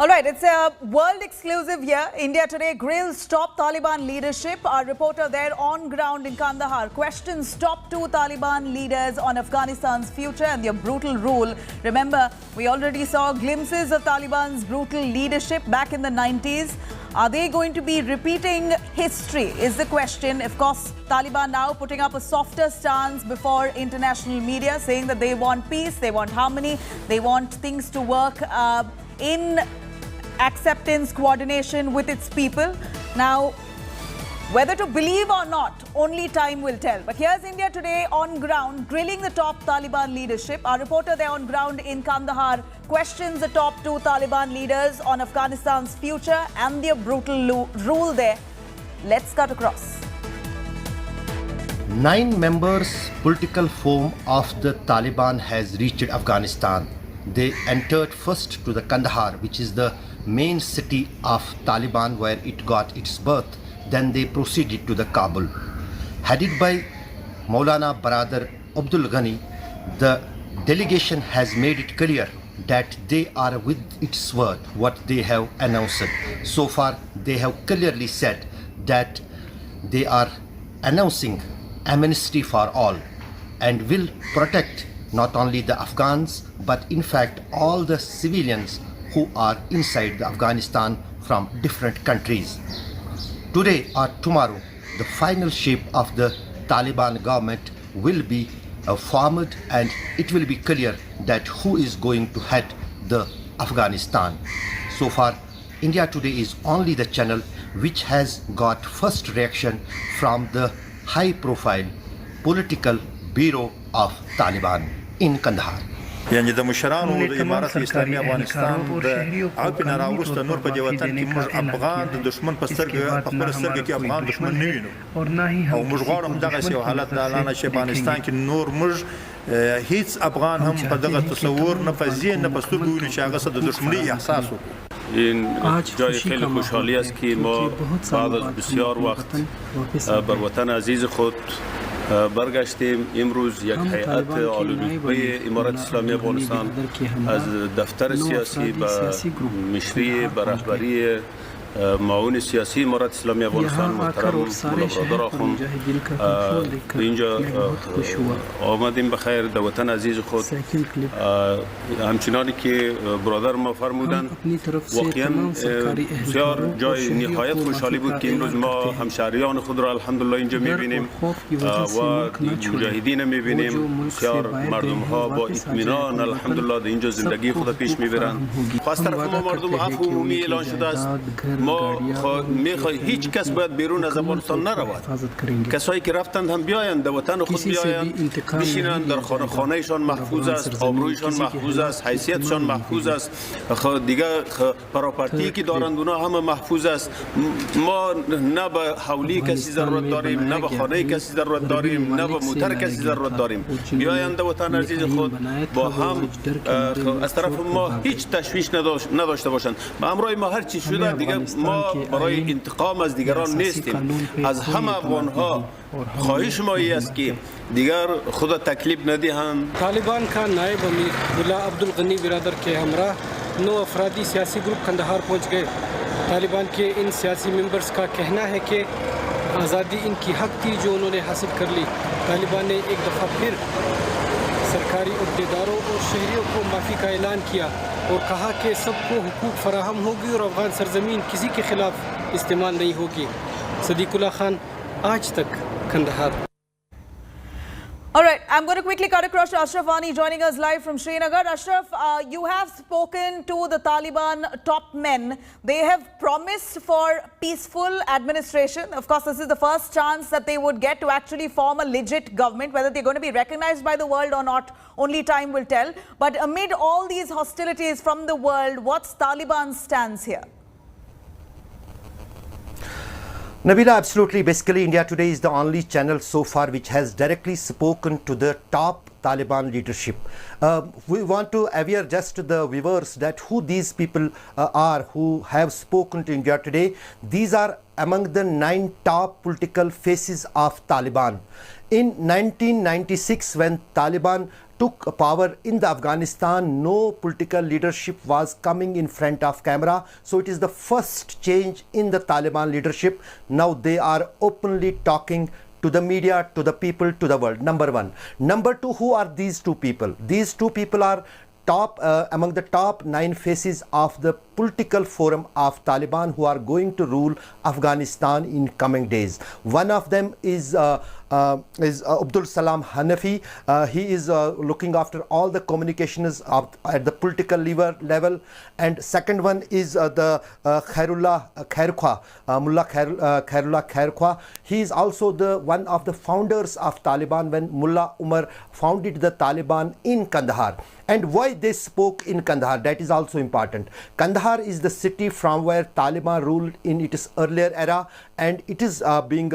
All right, it's a world exclusive here. India Today grills top Taliban leadership. Our reporter there on ground in Kandahar questions top two Taliban leaders on Afghanistan's future and their brutal rule. Remember, we already saw glimpses of Taliban's brutal leadership back in the 90s. Are they going to be repeating history is the question. Of course, Taliban now putting up a softer stance before international media, saying that they want peace, they want harmony, they want things to work in acceptance, coordination with its people. Now, whether to believe or not, only time will tell. But here's India Today on ground, grilling the top Taliban leadership. Our reporter there on ground in Kandahar questions the top two Taliban leaders on Afghanistan's future and their brutal rule there. Let's cut across. 9 members political forum of the Taliban has reached Afghanistan. They entered first to the Kandahar, which is the main city of Taliban where it got its birth. Then they proceeded to the Kabul. Headed by Maulana Baradar Abdul Ghani, the delegation has made it clear that they are with its word, what they have announced. So far, they have clearly said that they are announcing amnesty for all and will protect not only the Afghans, but in fact all the civilians who are inside the Afghanistan from different countries. Today or tomorrow, the final shape of the Taliban government will be formed and it will be clear that who is going to head the Afghanistan. So far, India Today is only the channel which has got first reaction from the high-profile political bureau of Taliban in Kandahar. یعنی د مشرانو د امارت اسلامي افغانستان د اپ نه راوسته نور په دې وطن کې موږ افغان د دشمن په سترګه په خپل سترګه کې افغان دشمن نه وینو او موږ غواړو دغه سی حالت د اعلان شي افغانستان کې نور موږ هیڅ افغان هم په دغه تصور نه پزی نه پستو ویني چې هغه د دشمنی احساس وکړي. این جای خیلی خوشحالی است که ما بعد از بسیار وقت بر وطن عزیز خود برگشتیم. امروز یک هیئت عالی امارت اسلامی افغانستان از دفتر سیاسی به مشری به رهبری معاون سیاسی امارت اسلامی افغانستان محترم مولا برادر آخوند اینجا آمدیم به خیر در وطن عزیز خود. همچنانی که برادر ما فرمودند واقعا بسیار جای نهایت خوشحالی بود که امروز ما همشهریان خود را الحمدلله اینجا میبینیم و مجاهدین میبینیم. بسیار مردم ها با اطمینان الحمدلله در اینجا زندگی خود پیش میبرند. از طرف ما مردم عفو عمومی اعلان شده است. ما میخواهیم هیچ کس باید بیرون از افغانستان نرود. کسایی که رفتند هم بیایند در وطن خود بیایند بشینند در خانهشان محفوظ است، آبرویشان محفوظ است، حیثیتشان محفوظ است، دیگه پراپرتی که دارند اونا همه محفوظ است. ما نه به حولی کسی ضرورت داریم، نه به خانه کسی ضرورت داریم، نه به موتر کسی ضرورت داریم. بیایند در وطن عزیز خود با هم از طرف ما هیچ تشویش نداشته باشند. همراه ما هر چی شده دیگه ما برای انتقام از دیگران نیستیم. از همه افغان‌ها خواهش ما است که دیگر خود تکلیف ندهند. طالبان का नायब अमीर मुल्ला अब्दुल गनी बिरादर के हमरा 9 अफरादी सियासी group Kandahar पहुंच गए. तालिबान के इन सियासी मेंबर्स का कहना है कि आज़ादी इनकी हक थी जो उन्होंने हासिल कर ली. तालिबान ने एक दफ़ा फिर सरकारी अहदेदारों और शहरियों को माफ़ी का ऐलान किया और कहा कि सबको हुकूक फराहम होगी और अफगान सरजमीन किसी के खिलाफ इस्तेमाल नहीं होगी. सदीकुल्ला खान, आज तक, Kandahar. All right, I'm going to quickly cut across to Ashraf Wani joining us live from Srinagar. Ashraf, you have spoken to the Taliban top men. They have promised for peaceful administration. Of course, this is the first chance that they would get to actually form a legit government. Whether they're going to be recognized by the world or not, only time will tell. But amid all these hostilities from the world, what's Taliban's stance here? Nabila, absolutely. Basically, India Today is the only channel so far which has directly spoken to the top Taliban leadership. We want to aware just the viewers that who these people are who have spoken to India Today. These are among the 9 top political faces of Taliban. In 1996, when Taliban took power in the Afghanistan, no political leadership was coming in front of camera. So it is the first change in the Taliban leadership. Now they are openly talking to the media, to the people, to the world. Number one. Number two, who are these two people? These two people are among the top 9 faces of the political forum of Taliban who are going to rule Afghanistan in coming days. One of them is Abdul Salam Hanafi. He is looking after all the communications at the political level. And second one is the Khairullah Khairkhwah, Mullah Khairullah Khairkhwah. He is also the one of the founders of Taliban when Mullah Umar founded the Taliban in Kandahar. And why they spoke in Kandahar, that is also important. Kandahar is the city from where Taliban ruled in its earlier era, and it is being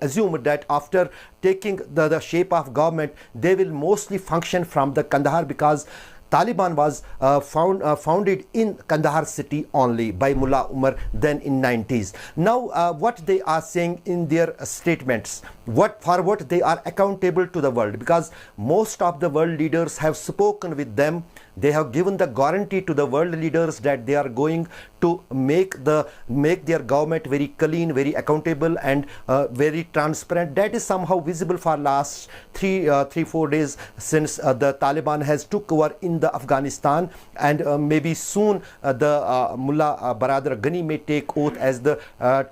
assumed that after taking the shape of government, they will mostly function from the Kandahar, because Taliban was founded in Kandahar city only by Mullah Umar then in 90s. Now what they are saying in their statements, for what they are accountable to the world, because most of the world leaders have spoken with them. They have given the guarantee to the world leaders that they are going to make their government very clean, very accountable, and very transparent. That is somehow visible for last 3-4 days since the Taliban has took over in the Afghanistan, and maybe soon the Mullah Baradar Ghani may take oath as the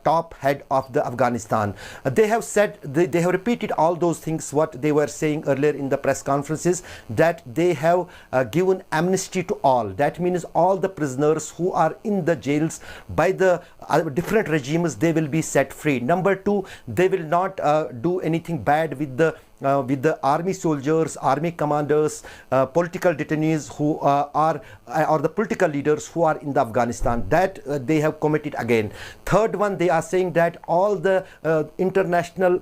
top head of the Afghanistan. They have said, they have repeated all those things what they were saying earlier in the press conferences, that they have given amnesty to all. That means all the prisoners who are in the jails by the different regimes, they will be set free. Number two, they will not do anything bad with the army soldiers, army commanders, political detainees who are or the political leaders who are in the Afghanistan. That they have committed again. Third one, they are saying that all the international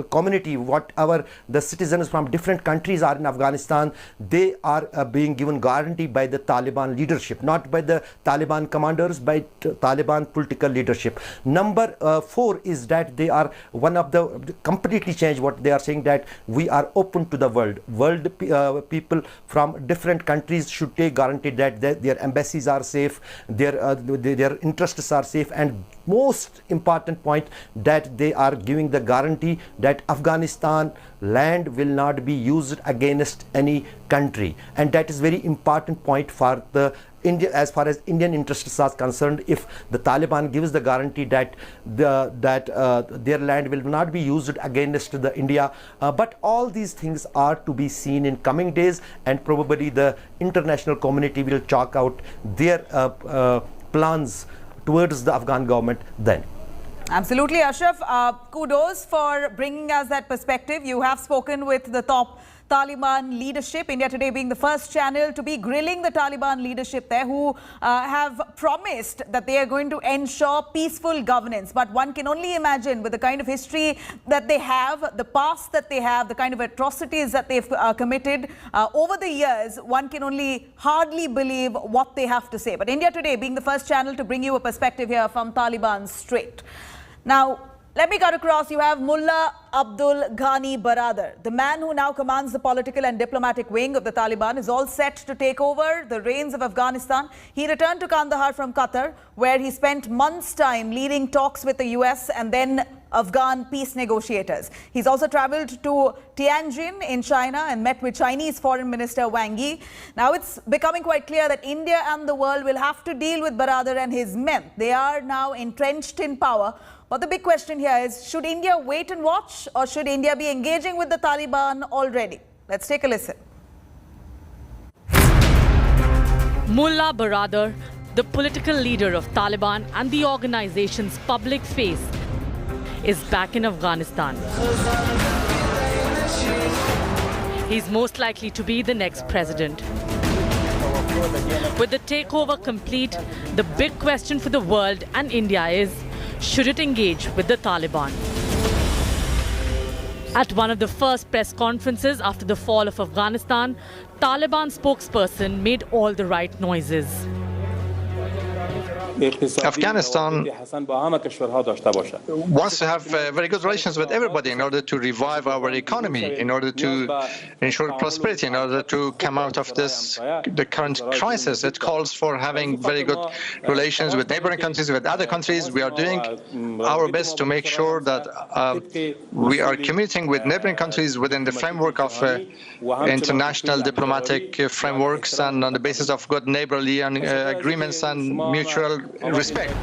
community, whatever the citizens from different countries are in Afghanistan, they are being given guarantee by the Taliban leadership, not by the Taliban commanders, by Taliban political leadership. Number 4 is that they are one of the completely changed what they are saying, that we are open to the world. People from different countries should take guarantee that their embassies are safe, their interests are safe, and most important point, that they are giving the guarantee that Afghanistan land will not be used against any country. And that is very important point for the India, as far as Indian interests are concerned. If the Taliban gives the guarantee that their land will not be used against the India, but all these things are to be seen in coming days, and probably the international community will chalk out their plans towards the Afghan government then. Absolutely, Ashraf. Kudos for bringing us that perspective. You have spoken with the top Taliban leadership, India Today being the first channel to be grilling the Taliban leadership there, who have promised that they are going to ensure peaceful governance. But one can only imagine, with the kind of history that they have, the past that they have, the kind of atrocities that they've committed over the years, one can only hardly believe what they have to say. But India Today being the first channel to bring you a perspective here from Taliban straight. Now, let me cut across. You have Mullah Abdul Ghani Baradar, the man who now commands the political and diplomatic wing of the Taliban, is all set to take over the reins of Afghanistan. He returned to Kandahar from Qatar, where he spent months' time leading talks with the US and then Afghan peace negotiators. He's also traveled to Tianjin in China and met with Chinese Foreign Minister Wang Yi. Now it's becoming quite clear that India and the world will have to deal with Baradar and his men. They are now entrenched in power. But the big question here is, should India wait and watch, or should India be engaging with the Taliban already? Let's take a listen. Mullah Baradar, the political leader of Taliban and the organization's public face, is back in Afghanistan. He's most likely to be the next president. With the takeover complete, the big question for the world and India is, should it engage with the Taliban? At one of the first press conferences after the fall of Afghanistan, Taliban spokesperson made all the right noises. Afghanistan wants to have very good relations with everybody in order to revive our economy, in order to ensure prosperity, in order to come out of the current crisis. It calls for having very good relations with neighboring countries, with other countries. We are doing our best to make sure that we are communicating with neighboring countries within the framework of international diplomatic frameworks and on the basis of good neighborly agreements and mutual respect.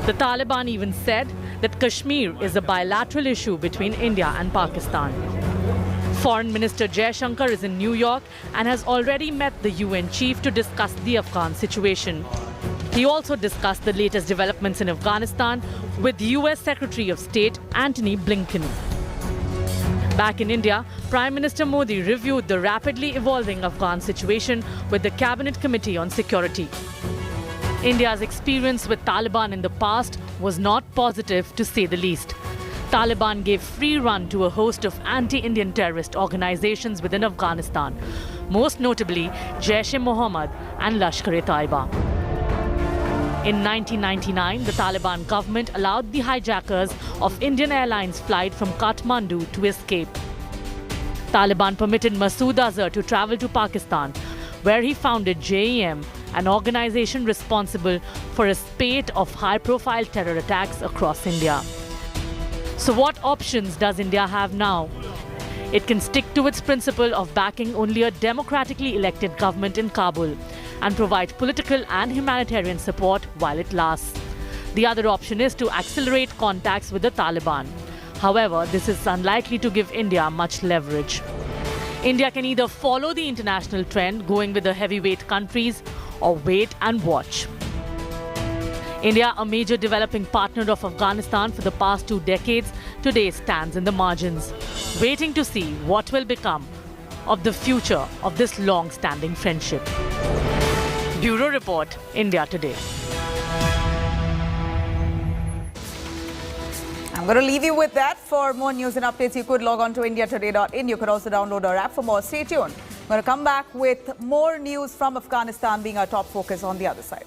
The Taliban even said that Kashmir is a bilateral issue between India and Pakistan. Foreign Minister Jaishankar is in New York and has already met the UN chief to discuss the Afghan situation. He also discussed the latest developments in Afghanistan with US Secretary of State Antony Blinken. Back in India, Prime Minister Modi reviewed the rapidly evolving Afghan situation with the Cabinet Committee on Security. India's experience with Taliban in the past was not positive, to say the least. Taliban gave free run to a host of anti-Indian terrorist organizations within Afghanistan, most notably Jaish-e-Mohammed and Lashkar-e-Taiba. In 1999, the Taliban government allowed the hijackers of Indian Airlines flight from Kathmandu to escape. Taliban permitted Masood Azhar to travel to Pakistan, where he founded JEM, an organization responsible for a spate of high-profile terror attacks across India. So what options does India have now? It can stick to its principle of backing only a democratically elected government in Kabul and provide political and humanitarian support while it lasts. The other option is to accelerate contacts with the Taliban. However, this is unlikely to give India much leverage. India can either follow the international trend, going with the heavyweight countries, or wait and watch. India, a major developing partner of Afghanistan for the past 2 decades, today stands in the margins, waiting to see what will become of the future of this long-standing friendship. Bureau Report, India Today. I'm going to leave you with that. For more news and updates, you could log on to indiatoday.in. You could also download our app for more. Stay tuned. I'm going to come back with more news from Afghanistan being our top focus on the other side.